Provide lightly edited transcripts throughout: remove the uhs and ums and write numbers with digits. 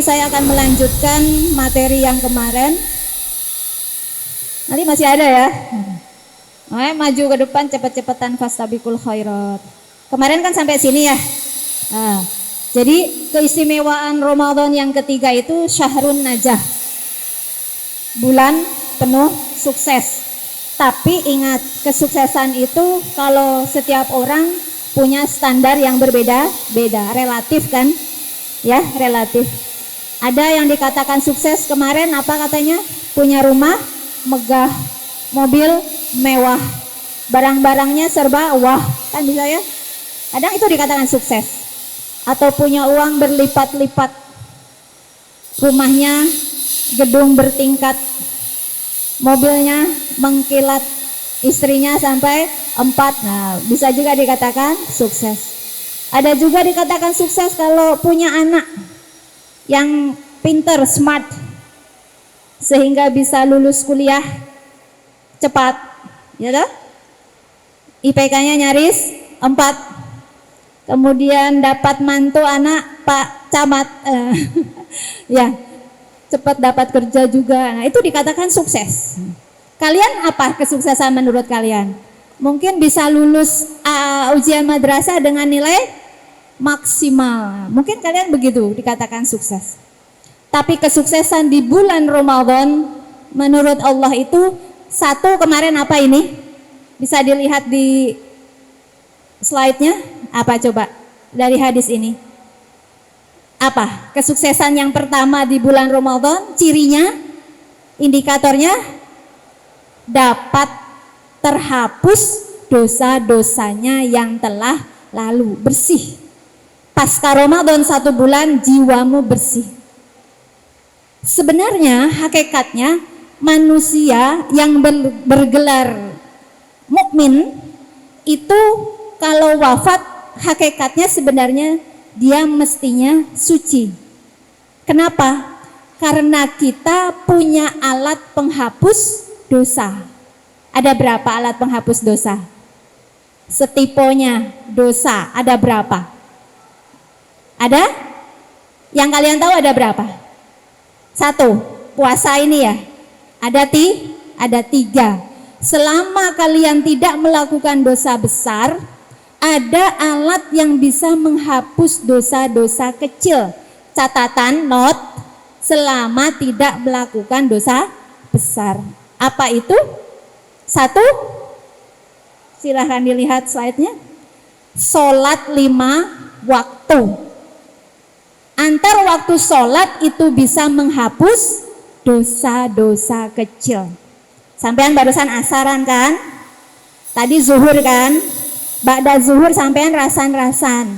Oke, saya akan melanjutkan materi yang kemarin. Nanti masih ada ya. Maju ke depan cepet-cepetan fastabiqul khairat. Kemarin kan sampai sini ya. Nah, jadi keistimewaan Ramadan yang ketiga itu syahrun najah. Bulan penuh sukses. Tapi ingat, kesuksesan itu kalau setiap orang punya standar yang berbeda-beda, relatif kan? Ya, relatif. Ada yang dikatakan sukses kemarin apa katanya? Punya rumah megah, mobil mewah, barang-barangnya serba wah, kan bisa ya? Kadang itu dikatakan sukses. Atau punya uang berlipat-lipat, rumahnya gedung bertingkat, mobilnya mengkilat, istrinya sampai 4. Nah, bisa juga dikatakan sukses. Ada juga dikatakan sukses kalau punya anak yang pinter, smart, sehingga bisa lulus kuliah cepat, ya toh? IPK-nya nyaris 4. Kemudian dapat mantu anak Pak Camat, ya, cepat dapat kerja juga. Nah, itu dikatakan sukses. Kalian apa kesuksesan menurut kalian? Mungkin bisa lulus ujian madrasah dengan nilai maksimal. Mungkin kalian begitu dikatakan sukses. Tapi kesuksesan di bulan Ramadan menurut Allah itu satu, kemarin apa ini? Bisa dilihat di slide-nya. Apa coba dari hadis ini? Apa kesuksesan yang pertama di bulan Ramadan? Cirinya, indikatornya, dapat terhapus dosa-dosanya yang telah lalu, bersih. Pasca Ramadan 1 bulan jiwamu bersih. Sebenarnya hakikatnya manusia yang bergelar mukmin itu kalau wafat hakikatnya sebenarnya dia mestinya suci. Kenapa? Karena kita punya alat penghapus dosa. Ada berapa alat penghapus dosa? Setiponya dosa ada berapa? Ada? Yang kalian tahu ada berapa? 1, puasa ini ya. Ada 3. Selama kalian tidak melakukan dosa besar, ada alat yang bisa menghapus dosa-dosa kecil. Catatan, note, selama tidak melakukan dosa besar. Apa itu? 1, silahkan dilihat slide-nya. Sholat 5 waktu. Antar waktu sholat itu bisa menghapus dosa-dosa kecil. Sampean barusan asaran kan? Tadi zuhur kan? Ba'da zuhur sampean rasan-rasan.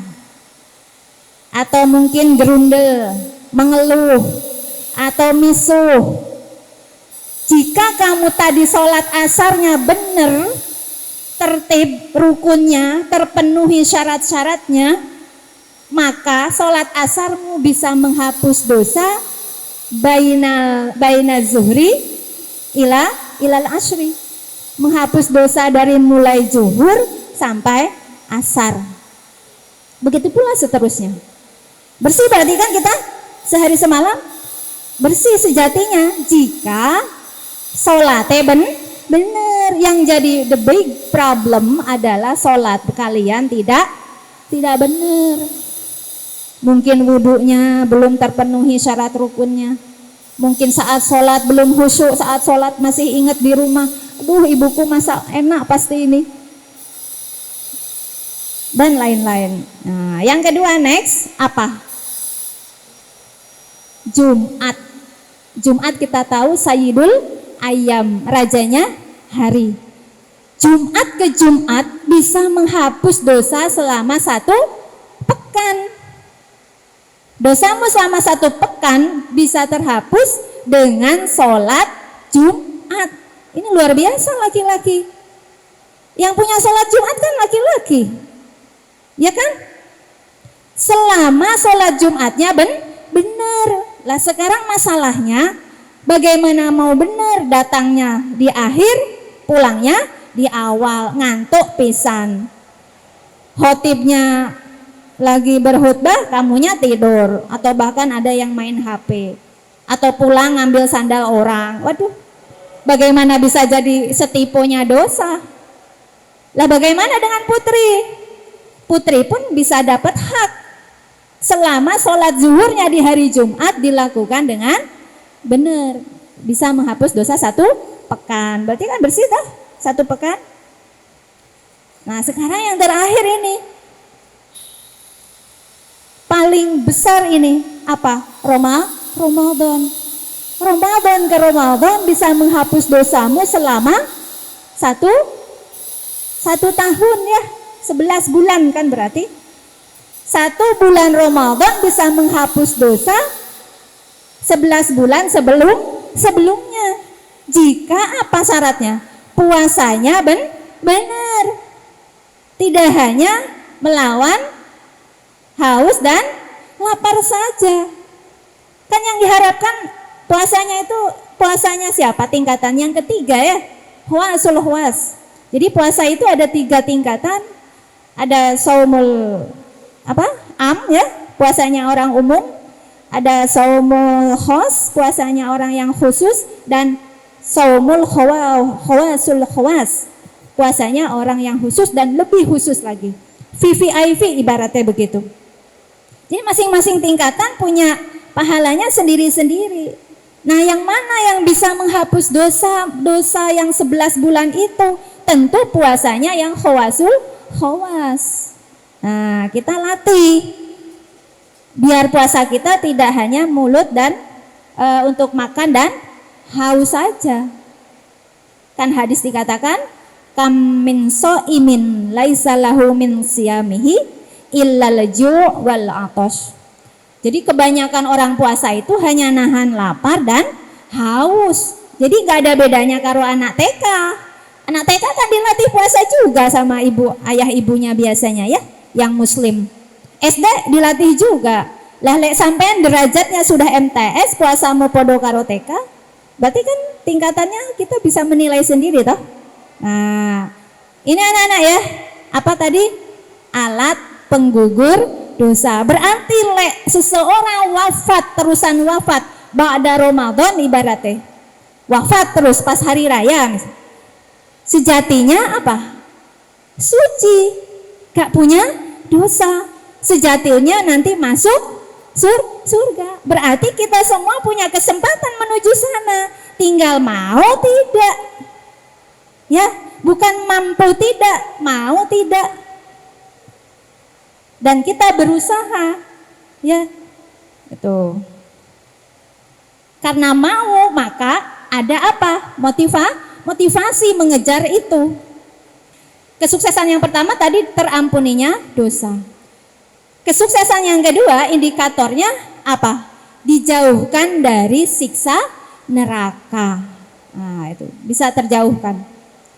Atau mungkin gerundel, mengeluh, atau misuh. Jika kamu tadi sholat asarnya benar, tertib rukunnya, terpenuhi syarat-syaratnya, maka sholat asarmu bisa menghapus dosa baina zuhri ilal ashri, menghapus dosa dari mulai zuhur sampai asar. Begitu pula seterusnya. Bersih berarti kan kita sehari semalam bersih sejatinya jika sholatnya benar. Yang jadi the big problem adalah sholat kalian tidak benar. Mungkin wudunya belum terpenuhi syarat rukunnya. Mungkin saat sholat belum khusyuk, saat sholat masih ingat di rumah, aduh ibuku masak enak pasti ini, dan lain-lain. Nah, yang kedua next apa? Jumat kita tahu Sayyidul Ayyam, rajanya hari. Jumat ke Jumat bisa menghapus dosa selama 1 pekan. Dosamu selama 1 pekan bisa terhapus dengan sholat Jumat. Ini luar biasa laki-laki. Yang punya sholat Jumat kan laki-laki, ya kan? Selama sholat Jumatnya benar. Lah sekarang masalahnya bagaimana mau benar, datangnya di akhir, pulangnya di awal, ngantuk pisan. Khotibnya lagi berkhutbah kamunya tidur, atau bahkan ada yang main HP, atau pulang ngambil sandal orang. Waduh, bagaimana bisa jadi setipunya dosa? Lah bagaimana dengan putri? Putri pun bisa dapat hak selama sholat zuhurnya di hari Jumat dilakukan dengan benar, bisa menghapus dosa 1 pekan. Berarti kan bersih dah 1 pekan. Nah sekarang yang terakhir ini paling besar ini apa? Ramadan. Ramadan ke Ramadan bisa menghapus dosamu selama satu tahun ya, 11 bulan kan berarti. 1 bulan Ramadan bisa menghapus dosa 11 bulan sebelumnya. Jika apa syaratnya? Puasanya benar. Tidak hanya melawan haus dan lapar saja. Kan yang diharapkan puasanya itu puasanya siapa? Tingkatan yang ketiga ya. Huwasul huwas. Jadi puasa itu ada 3 tingkatan. Ada saumul ya, puasanya orang umum. Ada saumul khos, puasanya orang yang khusus, dan saumul khawasul khawas, puasanya orang yang khusus dan lebih khusus lagi. VVIP ibaratnya begitu. Jadi masing-masing tingkatan punya pahalanya sendiri-sendiri. Nah, yang mana yang bisa menghapus dosa yang 11 bulan itu? Tentu puasanya yang khawasul khawas. Nah, kita latih biar puasa kita tidak hanya mulut dan untuk makan dan haus saja. Kan hadis dikatakan, kam min shaimin laisa lahu min siyamihi illal ju' wal 'atash. Jadi kebanyakan orang puasa itu hanya nahan lapar dan haus. Jadi gak ada bedanya karo anak TK. Anak TK kan dilatih puasa juga sama ayah ibunya biasanya ya, yang muslim. SD dilatih juga. Lah lek sampean derajatnya sudah MTS, puasamu podo karo TK, berarti kan tingkatannya kita bisa menilai sendiri toh. Nah, ini anak-anak ya, apa tadi? Alat penggugur dosa. Berarti lek seseorang wafat terusan wafat ba'da Ramadan ibaratnya. Wafat terus pas hari raya. Sejatinya apa? Suci, gak punya dosa. Sejatinya nanti masuk surga. Berarti kita semua punya kesempatan menuju sana, tinggal mau tidak ya, bukan mampu tidak, mau tidak. Dan kita berusaha ya, itu karena mau maka ada apa? Motivasi mengejar itu. Kesuksesan yang pertama tadi terampuninya dosa. Kesuksesan yang kedua, indikatornya apa? Dijauhkan dari siksa neraka. Nah, itu bisa terjauhkan.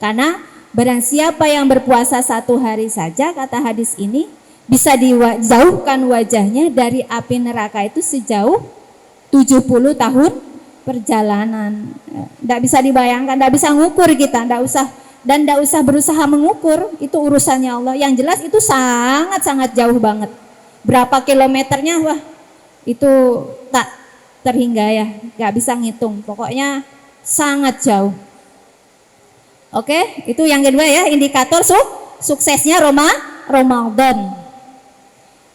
Karena barang siapa yang berpuasa 1 hari saja, kata hadis ini, bisa dijauhkan wajahnya dari api neraka itu sejauh 70 tahun perjalanan. Tidak bisa dibayangkan, tidak bisa ngukur kita, tidak usah berusaha mengukur, itu urusannya Allah. Yang jelas itu sangat-sangat jauh banget. Berapa kilometernya, wah itu tak terhingga ya, gak bisa ngitung, pokoknya sangat jauh. Oke, itu yang kedua ya, indikator suksesnya Ramadan.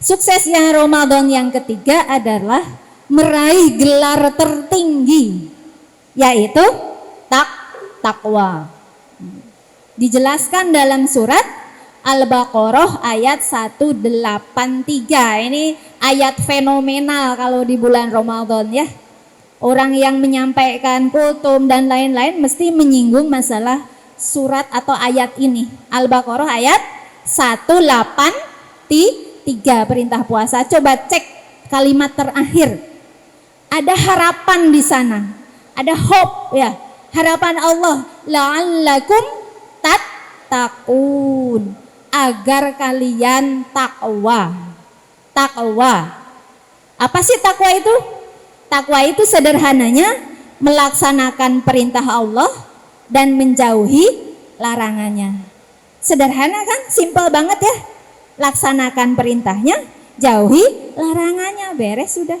Suksesnya Ramadan yang ketiga adalah meraih gelar tertinggi, yaitu takwa. Dijelaskan dalam surat Al-Baqarah ayat 183. Ini ayat fenomenal kalau di bulan Ramadan ya. Orang yang menyampaikan kultum dan lain-lain mesti menyinggung masalah surat atau ayat ini. Al-Baqarah ayat 183, perintah puasa. Coba cek kalimat terakhir. Ada harapan di sana. Ada hope ya. Harapan Allah, la'allakum tattaqun, agar kalian takwa. Apa sih takwa itu? Takwa itu sederhananya melaksanakan perintah Allah dan menjauhi larangannya. Sederhana kan? Simpel banget ya. laksanakan perintahnya, jauhi larangannya, beres sudah.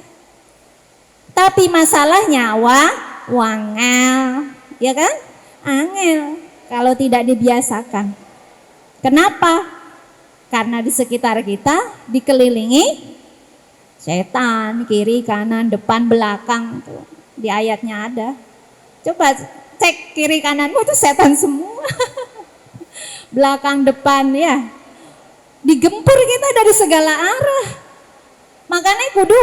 Tapi masalahnya wangel, ya kan? Angel kalau tidak dibiasakan. Kenapa? Karena di sekitar kita dikelilingi setan, kiri, kanan, depan, belakang. Tuh, di ayatnya ada. Coba cek kiri kananmu itu setan semua. Belakang, depan, ya. Digempur kita dari segala arah. Makanya kudu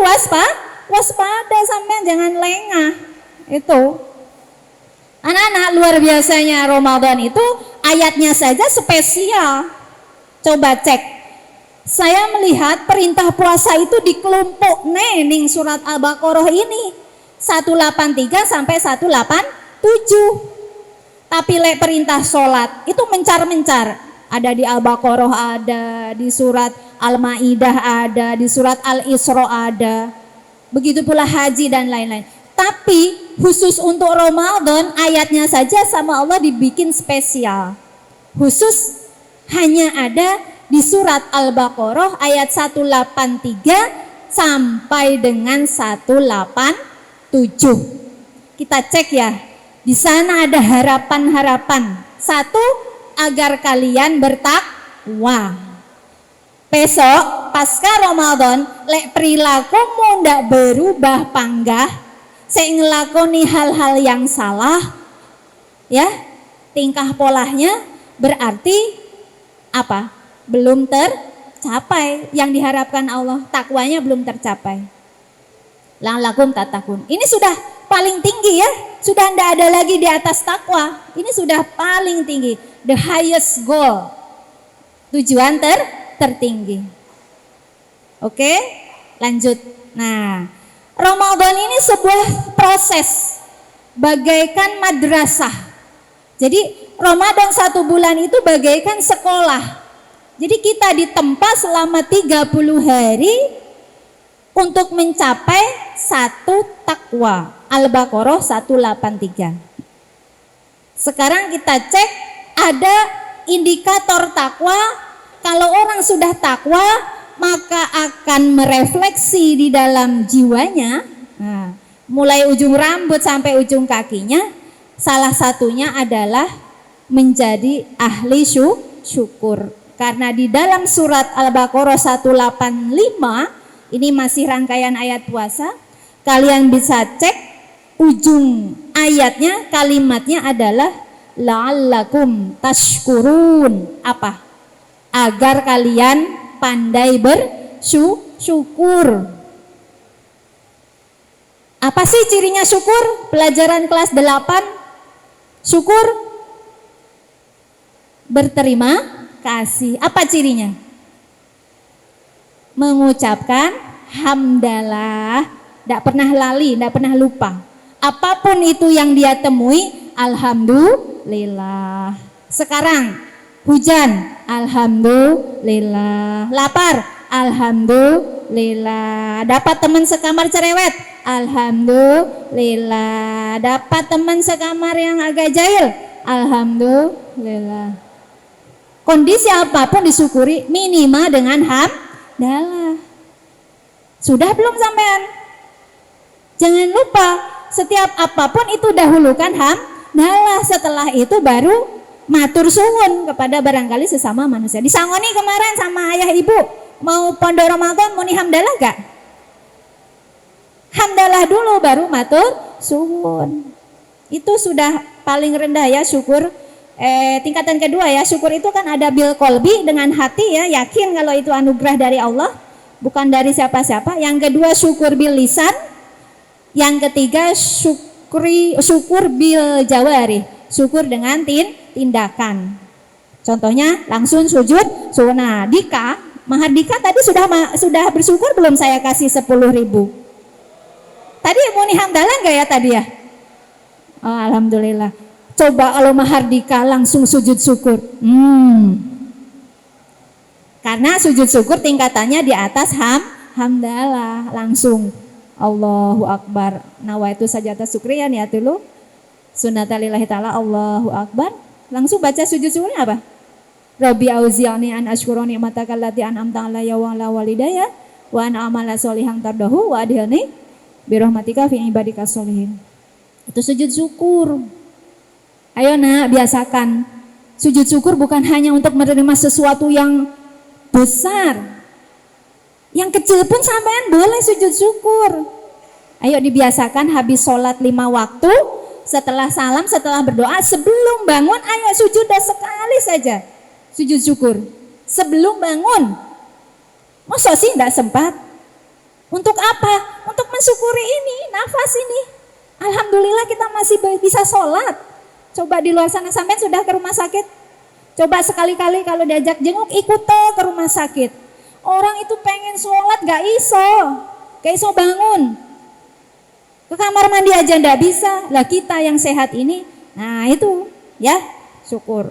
waspada sampai jangan lengah. Itu. Anak-anak, luar biasanya Ramadan itu ayatnya saja spesial. Coba cek. Saya melihat perintah puasa itu di kelompok ning surat Al-Baqarah ini 183 sampai 187. Tapi perintah sholat itu mencar-mencar. Ada di Al-Baqarah, ada di surat Al-Maidah, ada di surat Al-Isra, ada. Begitu pula haji dan lain-lain. Tapi khusus untuk Ramadan ayatnya saja sama Allah dibikin spesial. Khusus hanya ada di surat Al-Baqarah ayat 183 sampai dengan 187. Kita cek ya. Di sana ada harapan-harapan. Satu, agar kalian bertakwa. Besok pasca Ramadan lek perilakumu ndak berubah panggah, saya ngelakoni hal-hal yang salah, ya, tingkah polanya berarti apa? Belum tercapai yang diharapkan Allah, takwanya belum tercapai. La'allakum tattaqun. Ini sudah paling tinggi ya, sudah tidak ada lagi di atas takwa. Ini sudah paling tinggi, the highest goal, tujuan tertinggi. Oke, lanjut. Nah, Ramadan ini sebuah proses bagaikan madrasah. Jadi Ramadan 1 bulan itu bagaikan sekolah. Jadi kita ditempa selama 30 hari untuk mencapai satu takwa. Al-Baqarah 183. Sekarang kita cek ada indikator takwa. Kalau orang sudah takwa maka akan merefleksi di dalam jiwanya. Nah, mulai ujung rambut sampai ujung kakinya. Salah satunya adalah menjadi ahli syukur. Karena di dalam surat Al-Baqarah 185, ini masih rangkaian ayat puasa, kalian bisa cek ujung ayatnya, kalimatnya adalah la'allakum tashkurun. Apa? Agar kalian pandai bersyukur. Apa sih cirinya syukur? Pelajaran kelas 8. Syukur berterima kasih. Apa cirinya? Mengucapkan hamdalah, tidak pernah lali, tidak pernah lupa. Apapun itu yang dia temui, alhamdulillah. Sekarang hujan, alhamdulillah. Lapar, alhamdulillah. Dapat teman sekamar cerewet, alhamdulillah. Dapat teman sekamar yang agak jahil, alhamdulillah. Kondisi apapun disyukuri, minimal dengan hamdalah. Sudah belum sampean? Jangan lupa, setiap apapun itu dahulukan hamdalah. Setelah itu baru matur suwun kepada barangkali sesama manusia. Disangoni kemarin sama ayah ibu, mau pondok Ramadan muni hamdalah gak? Hamdalah dulu baru matur suwun. Itu sudah paling rendah ya syukur. Tingkatan kedua ya, syukur itu kan ada bil kolbi, dengan hati ya, yakin kalau itu anugerah dari Allah, bukan dari siapa-siapa. Yang kedua syukur bil lisan. Yang ketiga syukur bil jawari, syukur dengan tindakan. Contohnya langsung sujud sunnah. Dika, Mahardika tadi sudah bersyukur belum saya kasih 10.000? Tadi muni hamdalah enggak ya tadi ya? Oh, alhamdulillah. Coba kalau Mahardika langsung sujud syukur. Karena sujud syukur tingkatannya di atas hamdalah. Langsung Allahu Akbar. Nawaitu sajata syukriyan ya dulu. Sunnatalillahi ta'ala Allahu Akbar. Langsung baca sujud syukurnya apa? Rabbi auzi'ni an asykura ni'mataka allati an'amta 'alayya wa 'ala walidayya wa an a'mala sholihan tardahu wa adkhilni bi rahmatika fi ibadika sholihin. Itu sujud syukur. Ayo nak, biasakan. Sujud syukur bukan hanya untuk menerima sesuatu yang besar. Yang kecil pun sampean boleh sujud syukur. Ayo dibiasakan habis sholat 5 waktu, setelah salam, setelah berdoa, sebelum bangun, ayo sujud sekali saja. Sujud syukur. Sebelum bangun. Masa sih enggak sempat? Untuk apa? Untuk mensyukuri ini, nafas ini. Alhamdulillah kita masih bisa sholat. Coba di luar sana sampean sudah ke rumah sakit. Coba sekali-kali kalau diajak jenguk ikut ke rumah sakit. Orang itu pengen sholat gak iso bangun. Ke kamar mandi aja ndak bisa. Lah kita yang sehat ini, nah itu ya syukur.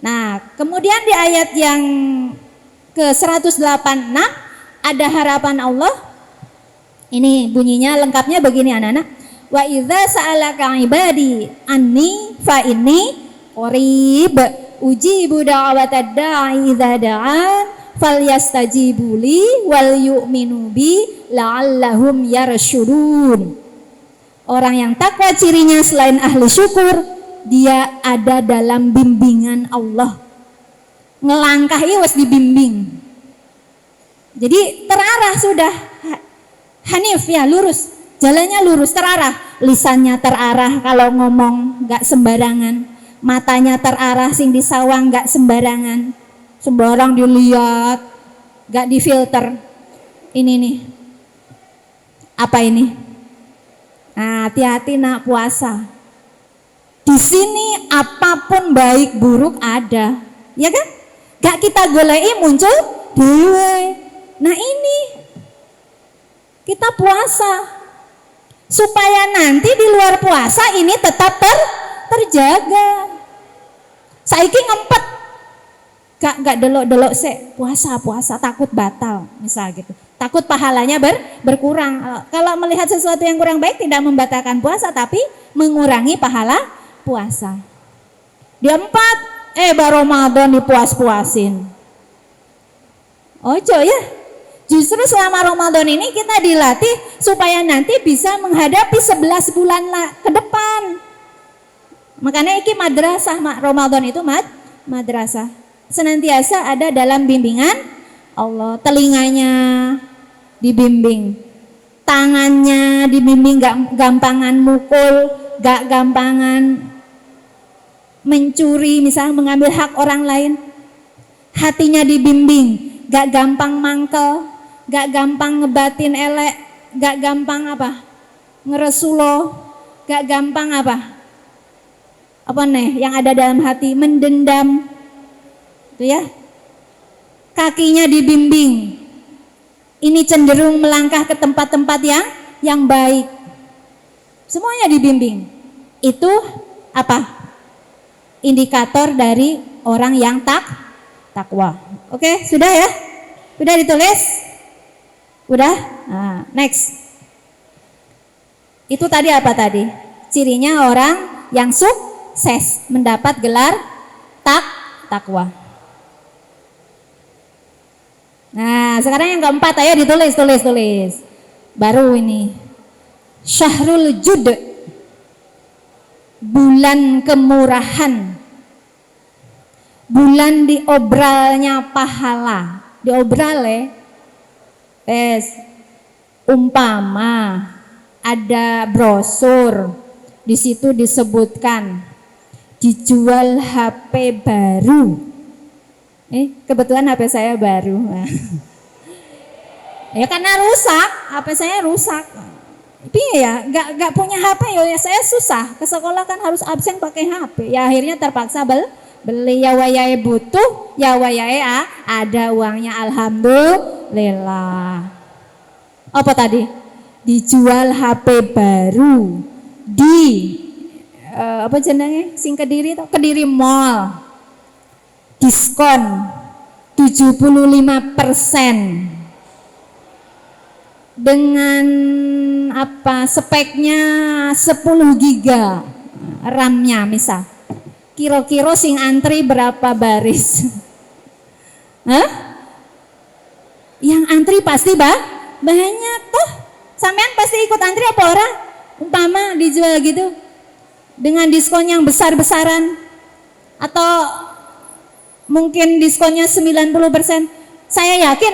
Nah kemudian di ayat yang ke 186 ada harapan Allah. Ini bunyinya lengkapnya begini anak-anak. Wa idza sa'alaka ibadi anni fa inni qarib ujibu da'watad da'i idza da'an falyastajibu li wal yu'minu bi la'allahum yarsyudun. Orang yang takwa cirinya selain ahli syukur, dia ada dalam bimbingan Allah. Ngelangkahi wes dibimbing. Jadi terarah sudah. Hanif ya, lurus. Jalannya lurus, terarah. Lisannya terarah kalau ngomong gak sembarangan. Matanya terarah sing disawang gak sembarangan. Sembarang dilihat, gak difilter. Ini nih. Apa ini? Nah, hati-hati nak puasa. Di sini apapun baik buruk ada. Ya kan? Gak kita golei muncul dewe. Nah ini kita puasa supaya nanti di luar puasa ini tetap terjaga. Saiki ngempet gak delok-delok puasa takut batal misal gitu. Takut pahalanya berkurang. Kalau melihat sesuatu yang kurang baik tidak membatalkan puasa tapi mengurangi pahala puasa. Dia 4 Ramadan dipuas-puasin. Ojo ya. Justru selama Ramadan ini kita dilatih supaya nanti bisa menghadapi 11 bulan ke depan. Makanya iki madrasah, Ramadan itu madrasah. Senantiasa ada dalam bimbingan Allah. Telinganya dibimbing, tangannya dibimbing, gak gampangan mukul, gak gampangan mencuri, misalnya mengambil hak orang lain. Hatinya dibimbing, gak gampang mangkel, gak gampang ngebatin elek, gak gampang ngeresulo, gak gampang yang ada dalam hati, mendendam, itu ya. Kakinya dibimbing, ini cenderung melangkah ke tempat-tempat yang baik, semuanya dibimbing. Itu indikator dari orang yang takwa. Oke, sudah ya? Sudah ditulis? Udah? Nah, next. Itu tadi apa tadi? Cirinya orang yang sukses mendapat gelar takwa. Nah, sekarang yang keempat, ayo ditulis. Baru ini. Syahrul Jud. Bulan kemurahan. Bulan diobralnya pahala. Diobral ya. Umpama ada brosur di situ disebutkan dijual HP baru. Kebetulan HP saya baru. Ya karena rusak, HP saya rusak. Tapi ya nggak punya HP ya saya susah. Ke sekolah kan harus absen pakai HP. Ya akhirnya terpaksa beli ya wayahe butuh, ya wayahe ada uangnya, alhamdulillah. Apa tadi? Dijual HP baru di apa jenenge sing Kediri tau? Kediri Mall. Diskon 75% dengan speknya 10 giga RAM-nya misal. Kira-kira sing antri berapa baris? Hah? Yang antri pasti banyak toh. Sampean pasti ikut antri apa ora? Umpama dijual gitu dengan diskon yang besar-besaran atau mungkin diskonnya 90%. Saya yakin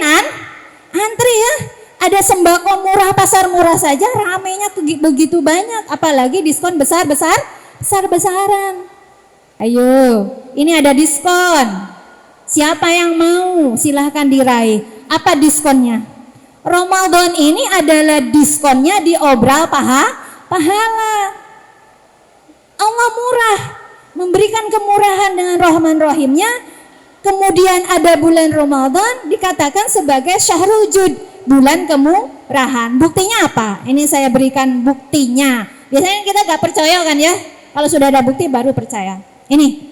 antri ya. Ada sembako murah, pasar murah saja ramenya begitu banyak, apalagi diskon besar-besaran. Ayo, ini ada diskon. Siapa yang mau? Silahkan diraih. Apa diskonnya? Ramadan ini adalah diskonnya di obral pahala. Allah murah, memberikan kemurahan dengan Rahman Rahimnya. Kemudian ada bulan Ramadan dikatakan sebagai Syahrul Jud, bulan kemurahan. Buktinya apa? Ini saya berikan buktinya. Biasanya kita gak percaya kan ya? Kalau sudah ada bukti baru percaya. Ini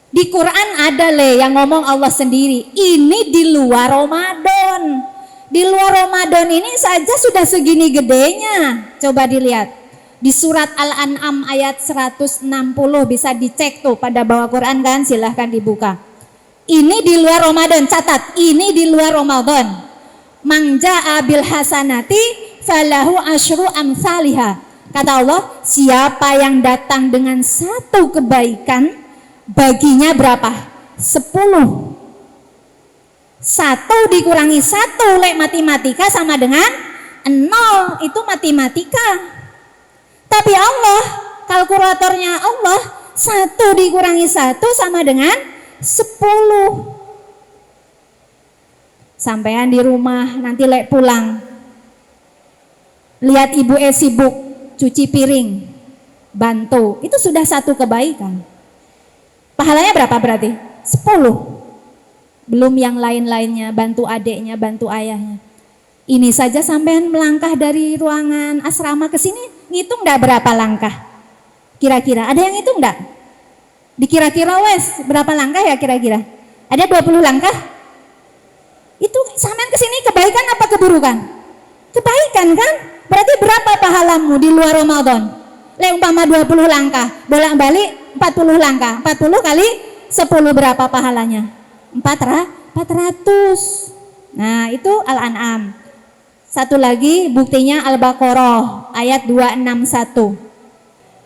di Quran ada yang ngomong Allah sendiri. Ini di luar Ramadan. Di luar Ramadan ini saja sudah segini gedenya. Coba dilihat. Di surat Al-An'am ayat 160 bisa dicek tuh pada bawah Quran kan, silahkan dibuka. Ini di luar Ramadan, catat, ini di luar Ramadan. Mangja'a bil hasanati falahu asyru amsalihah. Kata Allah, siapa yang datang dengan satu kebaikan, baginya berapa? 10. 1 dikurangi 1 lek matematika sama dengan 0, itu matematika. Tapi Allah, kalkulatornya Allah, 1 dikurangi 1 sama dengan 10. Sampean di rumah nanti lek pulang, lihat ibu sibuk cuci piring, bantu, itu sudah 1 kebaikan. Pahalanya berapa berarti? 10. Belum yang lain-lainnya, bantu adiknya, bantu ayahnya. Ini saja sampean melangkah dari ruangan asrama ke sini, ngitung enggak berapa langkah? Kira-kira, ada yang ngitung enggak? Dikira-kira wes, berapa langkah ya kira-kira? Ada 20 langkah? Itu sampean ke sini kebaikan apa keburukan? Kebaikan kan? Berarti berapa pahalamu di luar Ramadan? Umpama 20 langkah, bolak-balik 40 langkah. 40 kali 10 berapa pahalanya? 400. Nah, itu Al-An'am. Satu lagi buktinya Al-Baqarah ayat 261.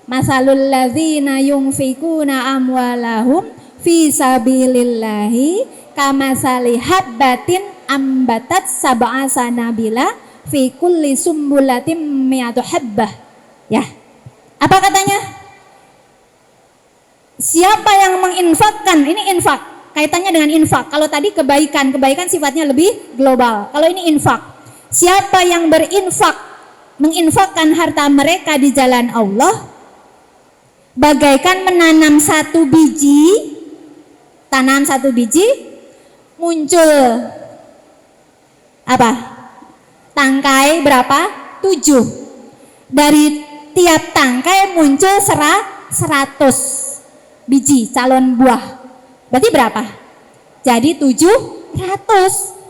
Masalul ladzina yunfikuna amwalahum fi sabilillahi kamasali habbatin ambatat sab'a sanabila fi kulli sumbulatin mi'atu habbah. Ya. Apa katanya? Siapa yang menginfakkan, ini infak, kaitannya dengan infak. Kalau tadi kebaikan sifatnya lebih global. Kalau ini infak. Siapa yang berinfak, menginfakkan harta mereka di jalan Allah, bagaikan menanam 1 biji, tanam 1 biji, muncul apa? Tangkai berapa? 7. Dari tiap tangkai muncul 100 biji calon buah. Berarti berapa? Jadi 700.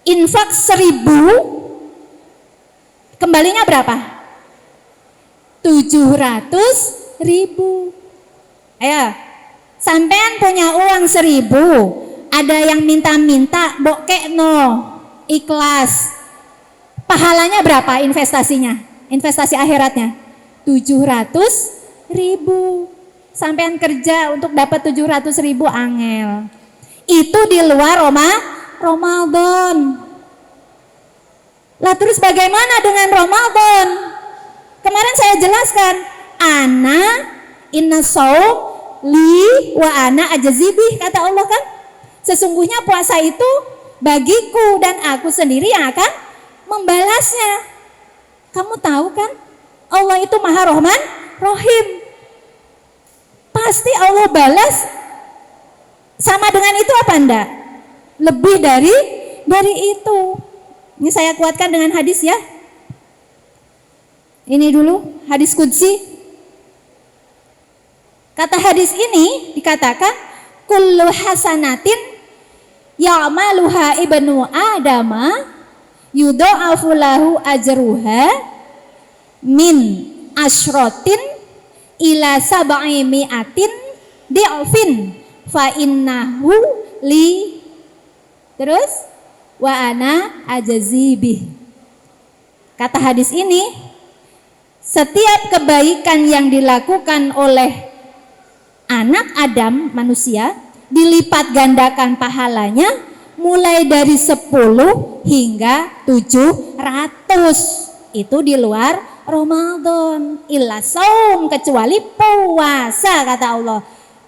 Infak 1000, kembalinya berapa? 700.000. Ayo, sampean punya uang 1000, ada yang minta-minta, bokek no, ikhlas. Pahalanya berapa investasinya? Investasi akhiratnya 700.000. Sampean kerja untuk dapat 700.000 angel. Itu di luar Ramadan. Lah terus bagaimana dengan Ramadan? Kemarin saya jelaskan, ana inna shaum li wa ana ajzibih, kata Allah kan. Sesungguhnya puasa itu bagiku dan aku sendiri yang akan membalasnya. Kamu tahu kan, Allah itu Maha Rahman Rahim. Pasti Allah balas sama dengan itu apa enggak? Lebih dari itu. Ini saya kuatkan dengan hadis ya. Ini dulu hadis qudsi. Kata hadis ini dikatakan kullu hasanatin ya'maluha ibnu adama yudha'afu lahu ajruha min asyratin ila sab'i mi'atin di'fin fa innahu li, terus wa ana ajazibih. Kata hadis ini, setiap kebaikan yang dilakukan oleh anak Adam, manusia, dilipat gandakan pahalanya mulai dari 10 hingga 700. Itu di luar Ramadan. Illa saum, kecuali puasa, kata Allah.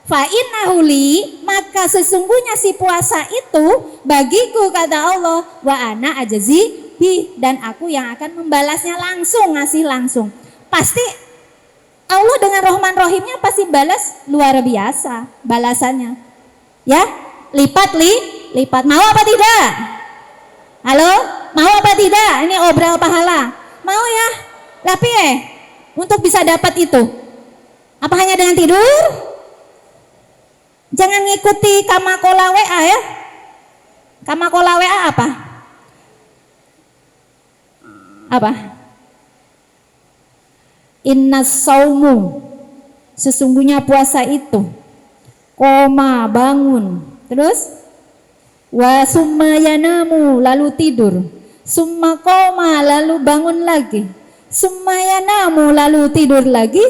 Fa innahu li, maka sesungguhnya si puasa itu bagiku, kata Allah. Wa ana ajzi bi, dan aku yang akan membalasnya langsung, ngasih langsung. Pasti Allah dengan Rahman Rahimnya pasti balas luar biasa balasannya. Ya, lipat lipat. Mau apa tidak? Halo, mau apa tidak? Ini obral pahala. Mau ya? Tapi untuk bisa dapat itu, apa hanya dengan tidur? Jangan ngikuti kamakola WA ya. Kamakola WA apa? Apa? Innas saumu, sesungguhnya puasa itu, koma bangun, terus wa summa yanamu, lalu tidur, summa koma, lalu bangun lagi, summa yanamu, lalu tidur lagi,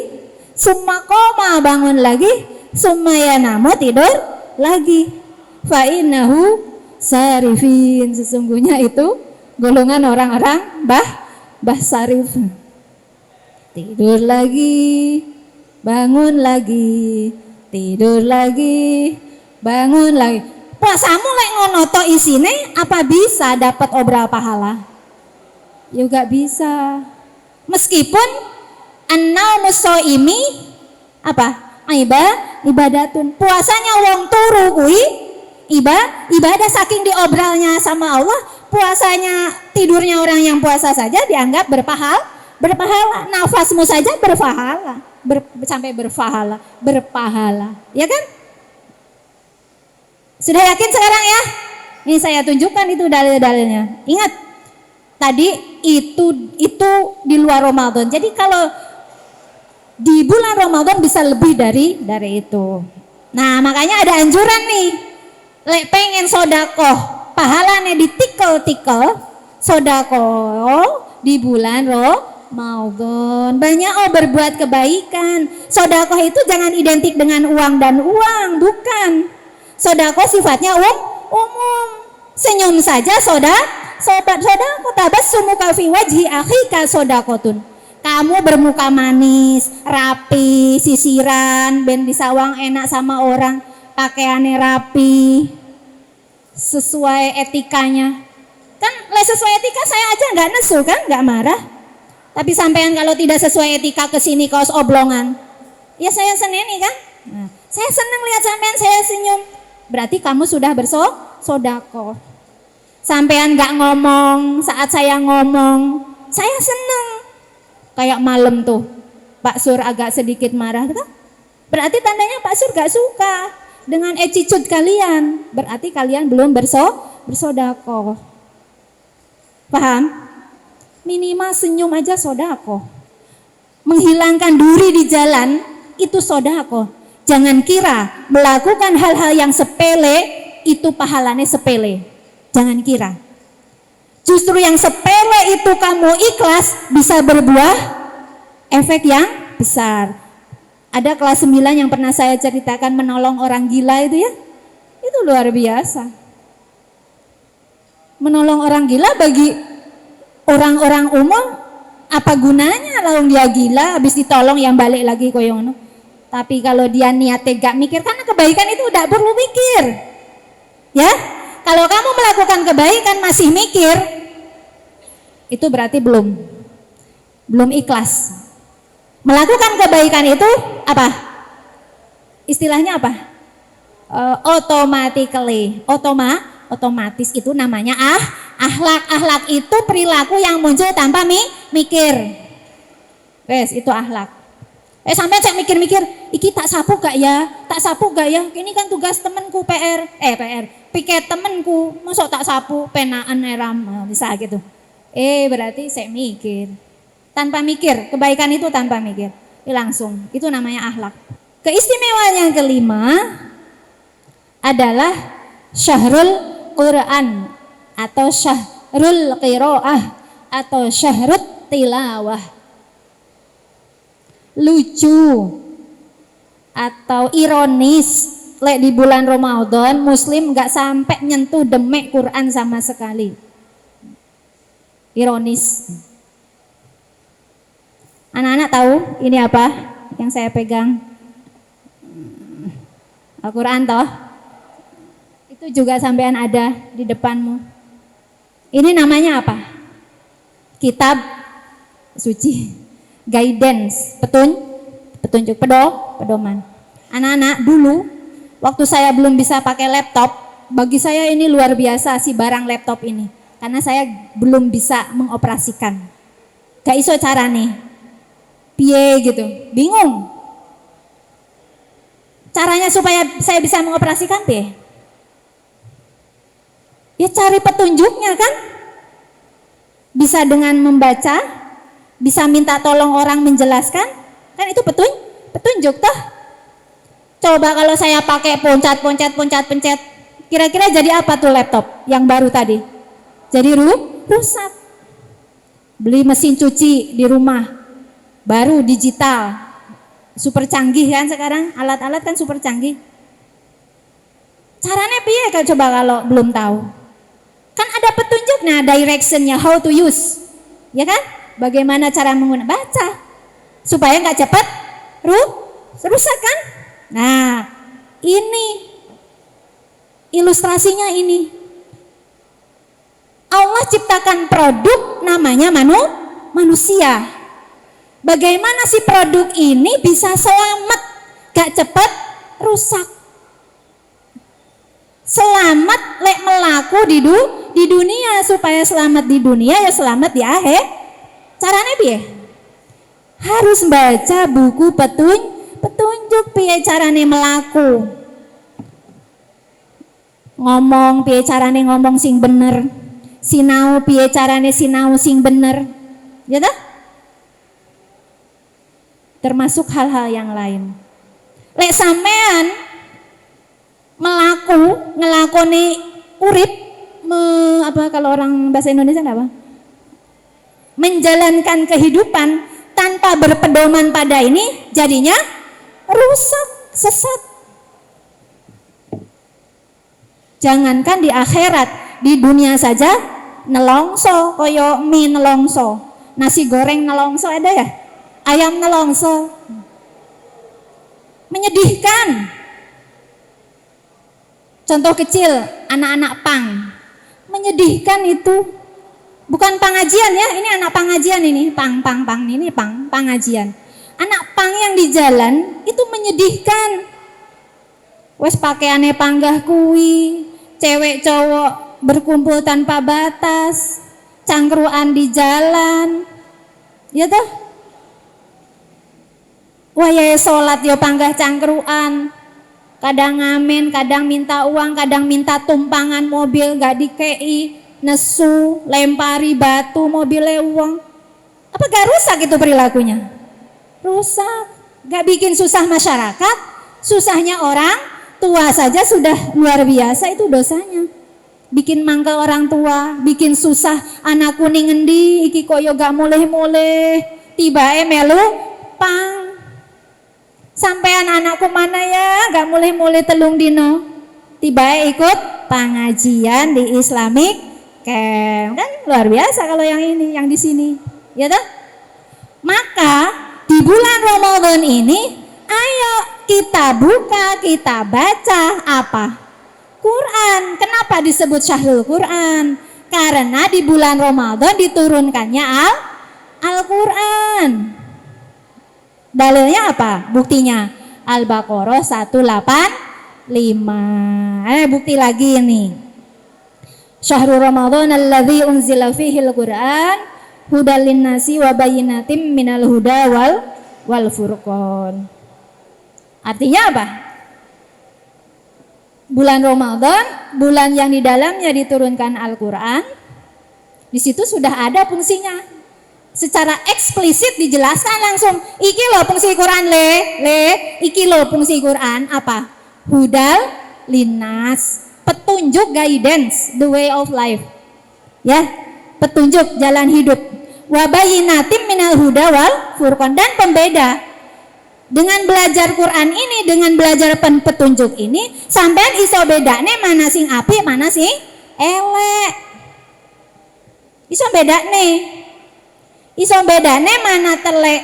summa koma, bangun lagi, summa yanamu, tidur lagi. Fa innahu sarifin, sesungguhnya itu golongan orang-orang bah sarif. Tidur lagi, bangun lagi, tidur lagi, bangun lagi. Puasamu lek ngono to isine, apa bisa dapat obral pahala? Ya gak bisa. Meskipun an-naumu shaimi apa? Ibadatun. Puasanya wong turu kuwi ibadah, saking diobralnya sama Allah. Puasanya, tidurnya orang yang puasa saja dianggap berpahala. Nafasmu saja berpahala, sampai berpahala, ya kan? Sudah yakin sekarang ya? Ini saya tunjukkan itu dalil-dalilnya. Ingat, tadi itu di luar Ramadan. Jadi kalau di bulan Ramadan bisa lebih dari itu. Nah, makanya ada anjuran nih. Lek pengen sodakoh, pahalanya ditikel-tikel, sodakoh di bulan Ramadan. Banyak berbuat kebaikan. Sodakoh itu jangan identik dengan uang dan uang, bukan. Sodakoh sifatnya umum. Senyum saja sodakoh. Tabassumuka fi wajhi akhika sodakotun. Kamu bermuka manis, rapi, sisiran, ben disawang enak sama orang, pakaiannya rapi, sesuai etikanya. Kan sesuai etika saya aja nggak nesu kan, nggak marah. Tapi sampean kalau tidak sesuai etika kesini kaos oblongan, ya saya seneni kan. Nah, saya senang lihat sampean, saya senyum. Berarti kamu sudah bersodakoh. Sampean nggak ngomong saat saya ngomong, saya senang. Kayak malam tuh, Pak Sur agak sedikit marah, gitu. Berarti tandanya Pak Sur gak suka dengan attitude kalian. Berarti kalian belum bersodakoh. Paham? Minimal senyum aja sodakoh. Menghilangkan duri di jalan itu sodakoh. Jangan kira melakukan hal-hal yang sepele itu pahalanya sepele. Jangan kira. Justru yang sepele itu kamu ikhlas bisa berbuah efek yang besar. Ada kelas 9 yang pernah saya ceritakan menolong orang gila itu ya. Itu luar biasa. Menolong orang gila bagi orang-orang umum apa gunanya lah dia gila habis ditolong yang balik lagi koyono. Tapi kalau dia niatnya gak mikir, karena kebaikan itu udah perlu mikir. Ya, kalau kamu melakukan kebaikan masih mikir, itu berarti belum ikhlas. Melakukan kebaikan itu apa? Istilahnya apa? Otomatis itu namanya akhlak itu perilaku yang muncul tanpa mikir. Wes, itu akhlak. Sampai saya mikir-mikir, iki tak sapu gak ya? Ini kan tugas temenku PR, piket temenku, masa tak sapu penaan eram, bisa gitu. Berarti saya mikir. Tanpa mikir, kebaikan itu tanpa mikir. langsung. Itu namanya akhlak. Keistimewaan yang kelima adalah syahrul Quran atau syahrul qiraah atau syahrut tilawah. Lucu atau ironis, lek di bulan Ramadan muslim nggak sampai nyentuh demek Quran sama sekali. Ironis. Anak-anak tahu ini apa yang saya pegang? Al-Quran toh? Itu juga sampean ada di depanmu. Ini namanya apa? Kitab suci, guidance, petunjuk, pedoman. Anak-anak dulu waktu saya belum bisa pakai laptop, bagi saya ini luar biasa sih barang laptop ini, karena saya belum bisa mengoperasikan. Gak iso cara nih, piye gitu, bingung. Caranya supaya saya bisa mengoperasikan piye? Ya cari petunjuknya kan. Bisa dengan membaca, bisa minta tolong orang menjelaskan, kan itu petunjuk toh. Coba kalau saya pakai pencet, kira-kira jadi apa tuh laptop yang baru tadi? Jadi rusak. Beli mesin cuci di rumah, baru digital, super canggih kan sekarang, alat-alat kan super canggih. Caranya piye coba kalau belum tahu? Kan ada petunjuknya, directionnya, how to use, ya kan? Bagaimana cara menggunakan, baca supaya nggak cepat rusak kan? Nah, ini ilustrasinya ini. Allah ciptakan produk namanya manusia. Bagaimana si produk ini bisa selamat, gak cepat rusak? Selamat lek melaku di dunia, supaya selamat di dunia ya selamat di akhir. Caranya piye? Harus baca buku petunjuk piye carane melaku. Ngomong piye carane ngomong sing bener. Sinau piye carane sinau sing bener. Ya toh? Termasuk hal-hal yang lain. Lek sampean ngelakoni urip, apa kalau orang bahasa Indonesia apa? Menjalankan kehidupan tanpa berpedoman pada ini, jadinya rusak, sesat. Jangankan di akhirat, di dunia saja nelongso, koyo mie nelongso, nasi goreng nelongso ada ya, ayam nelongso, menyedihkan. Contoh kecil, anak-anak pang, menyedihkan itu. Bukan pengajian ya, ini anak pengajian ini, pang ini pengajian. Anak pang yang di jalan itu menyedihkan. Wes pakaiannya panggah kui, cewek cowok berkumpul tanpa batas, cangkruan di jalan, ya toh? Wayai sholat yo panggah cangkruan, kadang ngamen, kadang minta uang, kadang minta tumpangan mobil gak dikei, nesu, lempari batu mobilnya uang. Apa gak rusak itu perilakunya? Rusak. Gak bikin susah masyarakat, susahnya orang tua saja sudah luar biasa itu dosanya. Bikin mangkel orang tua, bikin susah anak kuning ngendi, iki koyo gak mulih-mulih, tibae melu pang. Sampean anakku mana ya, gak mulih-mulih telung dino, tibae ikut pengajian di Islamic Camp. Kan luar biasa kalau yang ini, yang di sini, ya toh? Maka di bulan Ramadan ini, ayo kita buka, kita baca apa? Quran. Kenapa disebut syahrul Quran? Karena di bulan Ramadan diturunkannya Al-Quran. Dalilnya apa? Buktinya Al-Baqarah 185. Bukti lagi ini. Syahrul Ramadan alladzi unzila fihi al-Quran hudal linnasi wa bayyinatim minal huda wal furqan. Artinya apa? Bulan Ramadan, bulan yang di dalamnya diturunkan Al-Quran. Di situ sudah ada fungsinya. secara eksplisit dijelaskan langsung. Iki loh fungsi Quran iki loh fungsi Quran apa? Hudal linas, petunjuk, guidance, the way of life. Ya, petunjuk jalan hidup. Wa bayyinatin minal huda wal furqan, dan pembeda. Dengan belajar Quran ini, dengan belajar petunjuk ini, sampean iso bedane mana sing apik, mana sing elek. Iso bedane. Iso bedane mana telek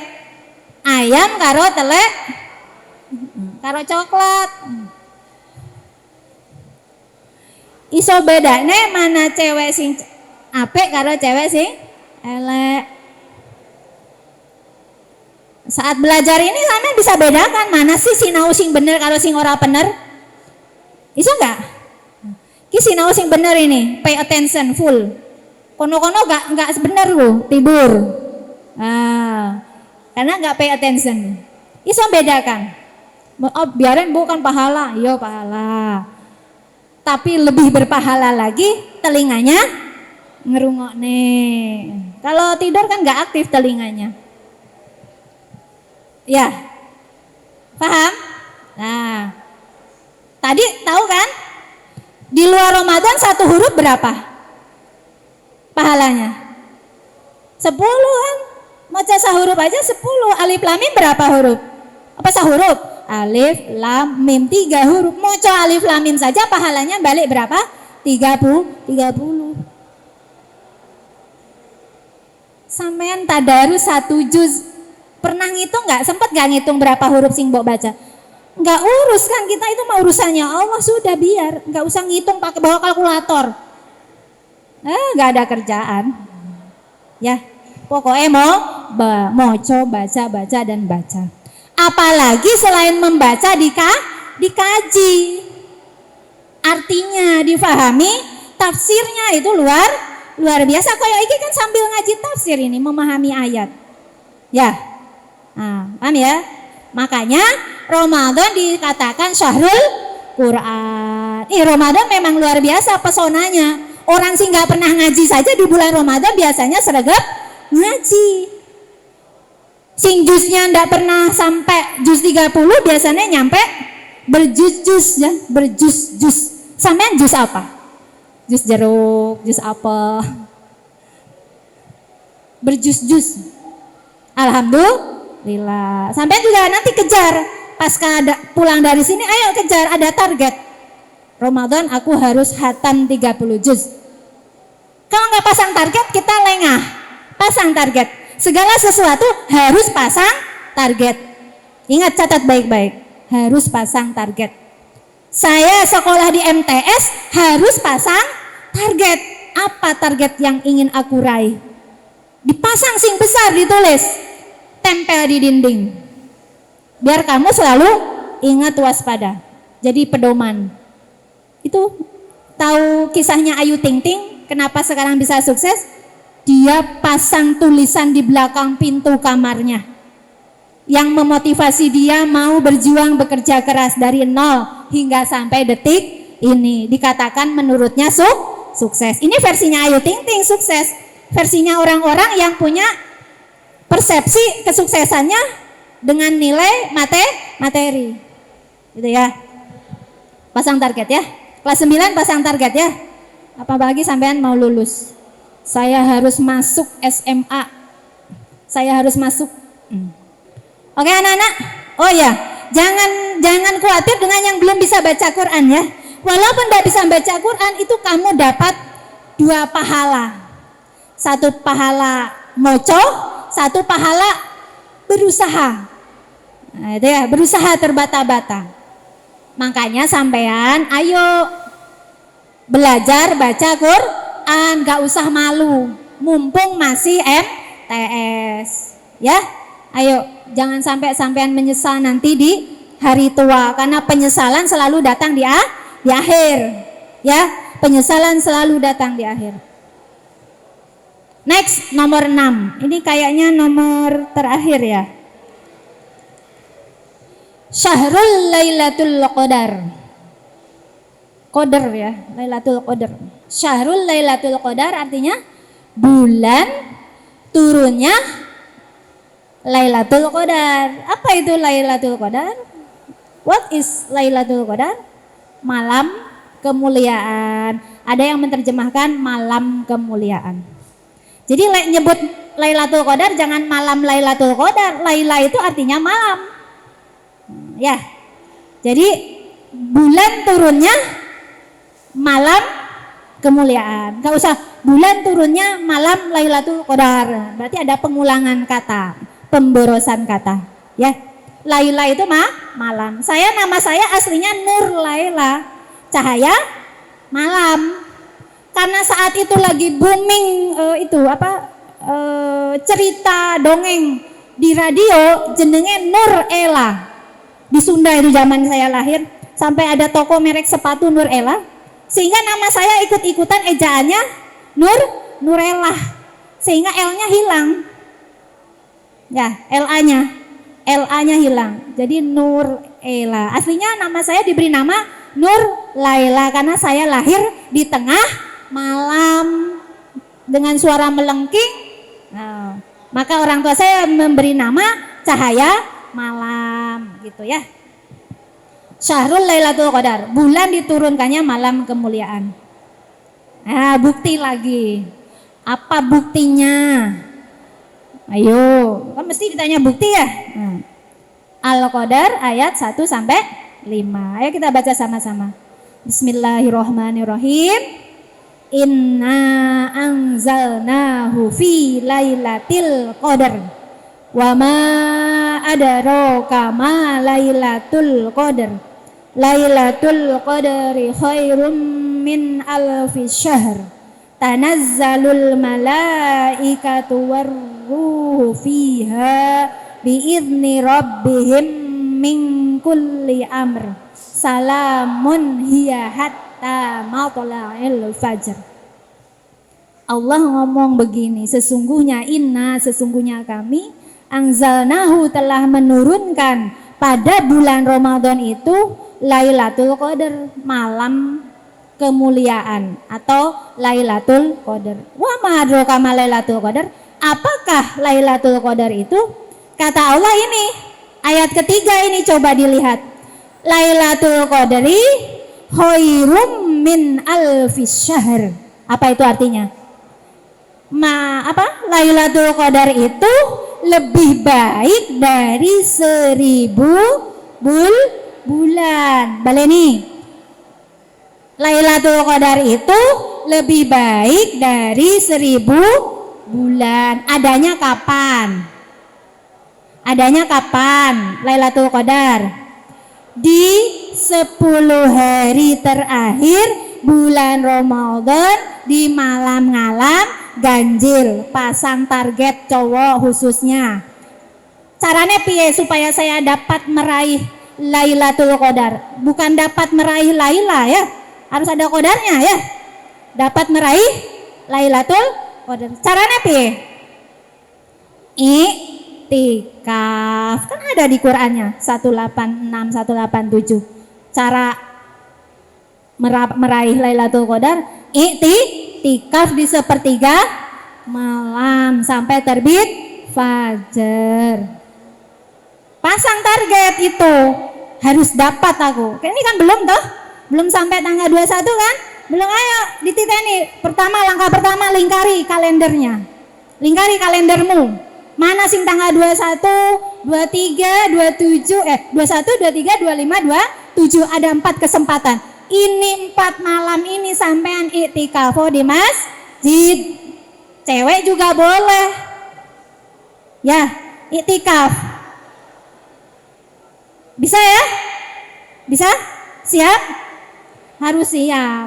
ayam karo telek karo coklat. Iso bedane mana cewek sing apik karo cewek sing elek. Saat belajar ini sampean bisa bedakan mana sih sinau sing bener karo sing ora bener. Iso enggak? Ki sinau sing bener ini, pay attention full. Kono-kono enggak bener lo, tidur. Karena enggak pay attention. Iso bedakan. Oh, biarin bukan pahala, iya pahala. Tapi lebih berpahala lagi telinganya ngerungokne. Kalau tidur kan enggak aktif telinganya. Ya, paham? Nah, tadi tahu kan? Di luar Ramadan satu huruf berapa pahalanya? 10 kan? Maca sahuruf aja 10. Alif lam mim berapa huruf? Apa sahuruf? Alif lam mim 3 huruf. Maca alif lam mim saja pahalanya balik berapa? 30. Sampean tadarus 1 juz. Pernah ngitung nggak? Sempet nggak ngitung berapa huruf sing mbok baca? Nggak urus kan, kita itu mah urusannya Allah, sudah biar nggak usah ngitung pakai bawa kalkulator. Nggak ada kerjaan. Ya, pokoknya moco, baca dan baca. Apalagi selain membaca dikaji. Artinya difahami, tafsirnya itu luar biasa. Kayak iki kan sambil ngaji tafsir ini, memahami ayat. Ya. Nah, paham ya? Makanya Ramadan dikatakan syahrul Quran. Ramadan memang luar biasa pesonanya. Orang sih nggak pernah ngaji saja di bulan Ramadan biasanya sregep ngaji. Sing jusnya nggak pernah sampai jus 30 biasanya nyampe berjus-jus ya, berjus-jus. Sampean jus apa? Jus jeruk, jus apa? Berjus-jus. Alhamdulillah. Sampai juga nanti kejar pas pulang dari sini, ayo kejar, ada target. Ramadan aku harus hatam 30 juz. Kalau nggak pasang target kita lengah. Pasang target. Segala sesuatu harus pasang target. Ingat, catat baik-baik. Harus pasang target. Saya sekolah di MTS harus pasang target. Apa target yang ingin aku raih? Dipasang sing besar, ditulis, tempel di dinding. Biar kamu selalu ingat, waspada. Jadi pedoman. Itu tahu kisahnya Ayu Ting Ting, kenapa sekarang bisa sukses? Dia pasang tulisan di belakang pintu kamarnya yang memotivasi dia mau berjuang bekerja keras dari nol hingga sampai detik ini. Dikatakan menurutnya sukses. Ini versinya Ayu Ting Ting sukses. Versinya orang-orang yang punya persepsi kesuksesannya dengan nilai materi. Gitu ya. Pasang target ya. Kelas 9 pasang target ya. Apalagi sampean mau lulus. Saya harus masuk SMA. Saya harus masuk. Oke anak-anak. Oh ya, jangan khawatir dengan yang belum bisa baca Quran ya. Walaupun tidak bisa baca Quran, itu kamu dapat 2 pahala. 1 pahala moco, 1 pahala berusaha. Nah, itu ya, berusaha terbata-bata. Makanya sampean ayo belajar baca Quran, gak usah malu. Mumpung masih MTS. Ya, ayo jangan sampai sampean menyesal nanti di hari tua, karena penyesalan selalu datang di akhir. Ya, penyesalan selalu datang di akhir. Next, nomor 6. Ini kayaknya nomor terakhir ya. Syahrul Lailatul Qadar. Qadar ya, Lailatul Qadar. Syahrul Lailatul Qadar artinya bulan turunnya Lailatul Qadar. Apa itu Lailatul Qadar? What is Lailatul Qadar? Malam kemuliaan. Ada yang menerjemahkan malam kemuliaan. Jadi nyebut Lailatul Qadar jangan malam Lailatul Qadar. Laila itu artinya malam. Ya. Jadi bulan turunnya malam kemuliaan. Gak usah bulan turunnya malam Lailatul Qadar. Berarti ada pengulangan kata, pemborosan kata. Ya. Laila itu malam. Nama saya aslinya Nur Laila, cahaya malam. Karena saat itu lagi booming cerita dongeng di radio jenenge Nur Ella. Di Sunda itu zaman saya lahir sampai ada toko merek sepatu Nur Ella. Sehingga nama saya ikut-ikutan ejaannya Nurella. Sehingga L-nya hilang. Ya, LA-nya hilang. Jadi Nur Ella. Aslinya nama saya diberi nama Nur Laila karena saya lahir di tengah malam dengan suara melengking. Nah, maka orang tua saya memberi nama cahaya malam gitu ya. Syahrul Lailatul Qadar, bulan diturunkannya malam kemuliaan. Nah, bukti lagi. Apa buktinya? Ayo, kan mesti ditanya bukti ya. Al-Qadar ayat 1 sampai 5. Ayo kita baca sama-sama. Bismillahirrahmanirrahim. Inna anzalnahu fi lailatul qadar. Wa ma adraka ma lailatul qadar. Lailatul qadari khairum min alfi syahr. Tanazzalul malaikatu warruhu fiha biizni rabbihim min kulli amr. Salamun hiya hatta matla'il fajr. Allah ngomong begini, sesungguhnya kami anzalnahu telah menurunkan pada bulan Ramadan itu Lailatul Qadar, malam kemuliaan atau Lailatul Qadar. Wa ma adraka ma Lailatul Qadar? Apakah Lailatul Qadar itu? Kata Allah ini, ayat ketiga ini coba dilihat. Lailatul Qadri khairum min alfis syahr. Apa itu artinya? Lailatul Qadar itu lebih baik dari 1000 bulan. Baleni. Lailatul Qadar itu lebih baik dari 1000 bulan. Adanya kapan Lailatul Qadar? Di 10 hari terakhir bulan Ramadan, di malam-malam ganjil, pasang target cowok khususnya. Caranya piye supaya saya dapat meraih Lailatul Qadar? Bukan dapat meraih Laila ya, harus ada qadarnya ya. Dapat meraih Lailatul Qadar. Caranya piye? Iktikaf. Kan ada di Qur'annya 186 187. Cara meraih Lailatul Qadar, iktikaf di sepertiga malam sampai terbit fajar. Pasang target itu harus dapat aku. Ini kan belum sampai tanggal 21 kan? Belum, ayo dititeni. Langkah pertama lingkari kalendernya. Lingkari kalendermu. Mana sing tanggal 21, 23, 27, 21, 23, 25, 27, ada 4 kesempatan. Ini 4 malam ini sampean iktikaf di masjid. Cewek juga boleh. Ya, iktikaf. Bisa ya? Bisa? Siap? Harus siap.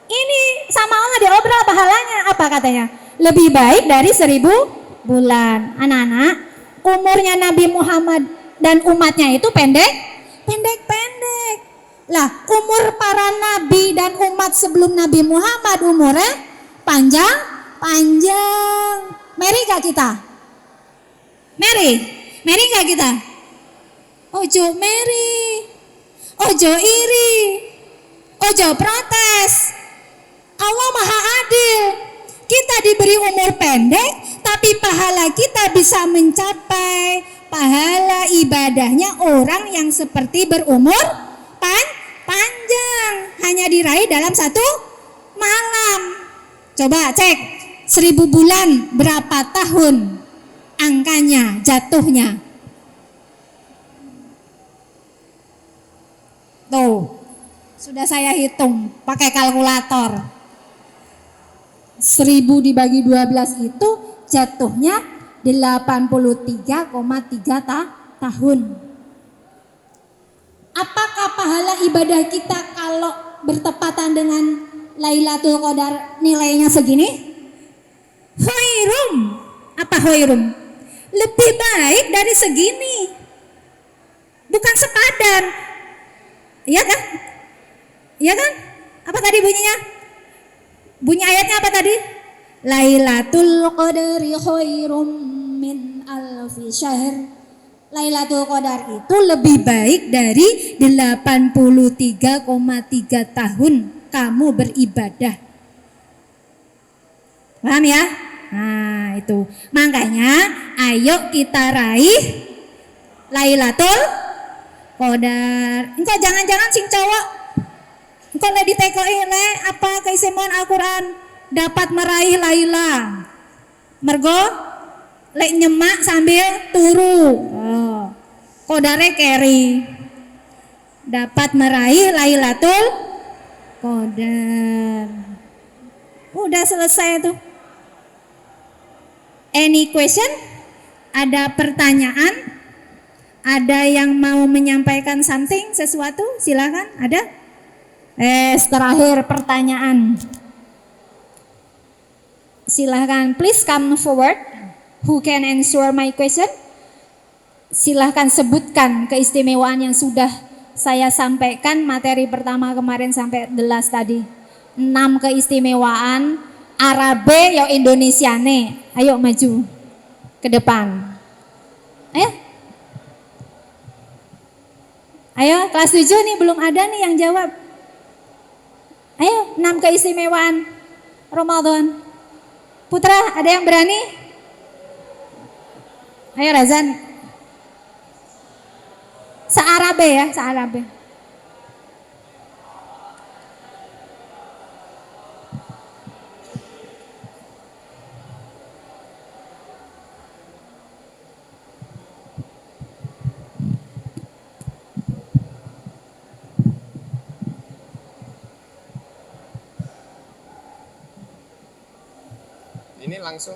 Ini sama Allah diobrol pahalanya. Apa katanya? Lebih baik dari 1000 bulan. Anak-anak, umurnya Nabi Muhammad dan umatnya itu pendek. Lah, umur para nabi dan umat sebelum Nabi Muhammad umurnya panjang. Meri gak kita? Meri gak kita? Ojo meri, ojo iri, ojo protes. Allah Maha Adil. Kita diberi umur pendek, Tapi pahala kita bisa mencapai pahala ibadahnya orang yang seperti berumur panjang, hanya diraih dalam satu malam. Coba cek 1000 bulan berapa tahun angkanya jatuhnya. Tuh, sudah saya hitung pakai kalkulator. 1000 dibagi 12 itu jatuhnya 83,3 tahun. Apakah pahala ibadah kita kalau bertepatan dengan Lailatul Qadar nilainya segini? Khairum. Apa khairum? Lebih baik dari segini. Bukan sepadan. Iya kan? Iya kan? Apa tadi bunyinya? Bunyi ayatnya apa tadi? Lailatul Qadari khairum min alfi syahr. Lailatul Qadar itu lebih baik dari 83,3 tahun kamu beribadah. Paham ya? Nah itu. Makanya ayo kita raih Lailatul Qadar. Engkau jangan-jangan sing cowok engkau le ditekoi le apa keistimewaan Al-Qur'an dapat meraih Laila. Mergo lek nyemak sambil turu. Oh. Qadare keri. Dapat meraih Lailatul Qadar. Udah selesai tuh. Any question? Ada pertanyaan? Ada yang mau menyampaikan something, sesuatu? Silakan, ada? Terakhir pertanyaan. Silakan, please come forward. Who can answer my question? Silahkan sebutkan keistimewaan yang sudah saya sampaikan. Materi pertama kemarin sampai the last tadi 6 keistimewaan Arabe yo Indonesiane. Ayo maju ke depan. Ayo kelas 7 nih belum ada nih yang jawab. Ayo 6 keistimewaan Ramadan. Putra ada yang berani? Ayo Razan. Searabe ya, searabe. Ini langsung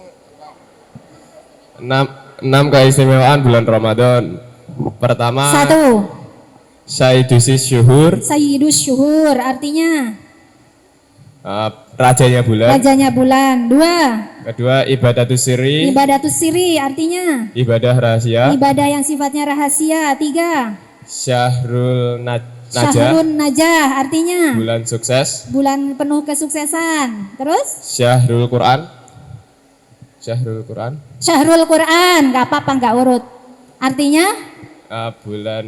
6 keistimewaan bulan Ramadan. Pertama, 1. Sayyidusis Syuhur. Sayyidus Syuhur artinya Rajanya bulan. rajanya bulan. 2. Kedua, Ibadatus Sirri. Ibadatus Siri artinya Ibadah rahasia. ibadah yang sifatnya rahasia. 3. Syahrul Najah. Syahrun Najah artinya Bulan sukses. bulan penuh kesuksesan. Terus Syahrul Quran. Syahrul Quran. Syahrul Quran, gak apa-apa gak urut. Artinya Bulan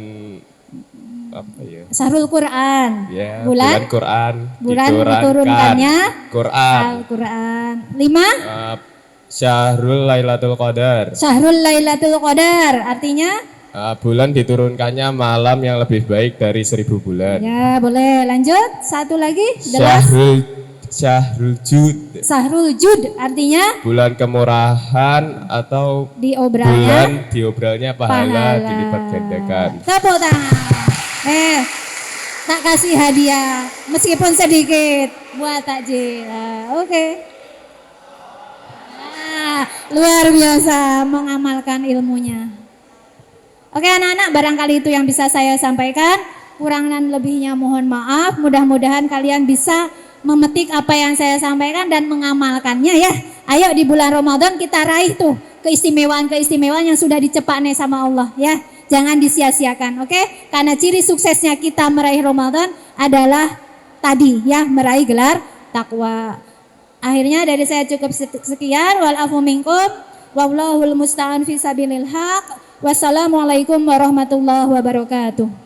apa ya? Syahrul Quran. Ya, bulan Quran. bulan diturunkannya Al-Quran. 5. Syahrul Lailatul Qadar. Syahrul Lailatul Qadar artinya Bulan diturunkannya malam yang lebih baik dari 1000 bulan. ya boleh lanjut. 1 lagi. Syahrul Jud. Syahrul Jud artinya Bulan kemurahan atau bulan diobralnya pahala dilipat gandakan. Tepuk tangan. Tak kasih hadiah meskipun sedikit buat takjil. Oke. Luar biasa mengamalkan ilmunya. Oke anak-anak, barangkali itu yang bisa saya sampaikan. Kurang dan lebihnya mohon maaf. Mudah-mudahan kalian bisa memetik apa yang saya sampaikan dan mengamalkannya ya. Ayo di bulan Ramadan kita raih tuh keistimewaan-keistimewaan yang sudah dicepakne sama Allah ya. Jangan disia-siakan, oke? Karena ciri suksesnya kita meraih Ramadan adalah tadi ya, meraih gelar takwa. Akhirnya dari saya cukup sekian. Wal afu minkum wallahul musta'an fi sabilil haq. Wassalamualaikum warahmatullahi wabarakatuh.